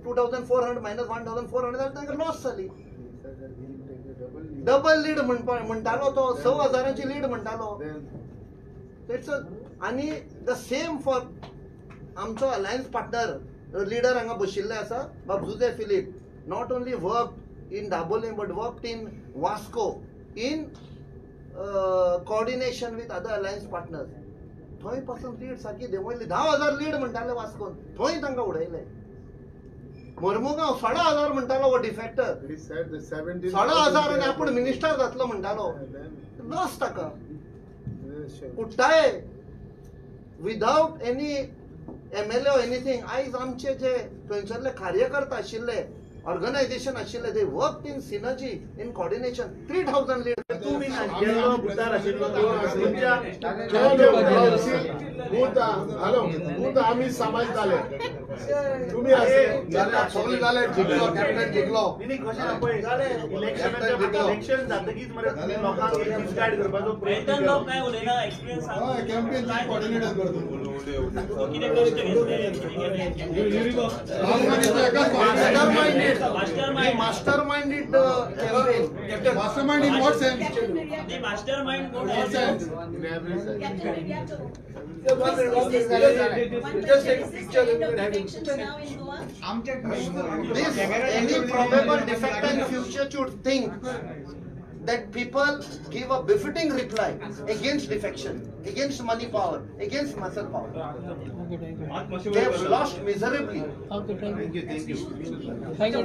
2,400 minus 1,400, that loss झाली. डबल लीड म्हणटालो तो 6,000ची लीड म्हणटालो. आणि द सेम फॉर आमचो अलायन्स पार्टनर लीडर हांगा बशिल्ले आसा बाबजुजे Philip. Not only work in Dabolim but work in Vasco in coordination with other alliance partners. थंय पासून लीड सारखी देंवयली 10,000 लीड म्हणटाले वास्कोन थंय तांकां उडयले. मोर्मुगांव 16,000 म्हणटालो वो डिफेक्टर 16,000 आनी आपूण मिनिस्टर जातलो म्हणटालो. लॉस ताका उठताय without any MLA or anything. आयज आमचे जे थंयसरले कार्यकर्ता आशिल्ले ऑर्गनायझेशन आशिल्ले they work in synergy in coordination 3,000 lead. तुम्ही गेल्लो भुतार आशिल्लो हॅलो बूथ आम्ही समाज झाले तुम्ही सगळे जाले जिंकलो कॅप्टन जिंकलो. इलेक्शन जातकीच मरे लोकांक मिसगायड करपाचो प्रयत्न कॅम्पेन कोऑर्डिनेटर करतो. Masterminded campaign. Mastermind in what sense? The mastermind What sense? This any probable defector in future should think that people give a befitting reply against defection, against money power, against muscle power. They have lost miserably. Thank you.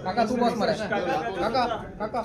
काका तू बस मरा. काका.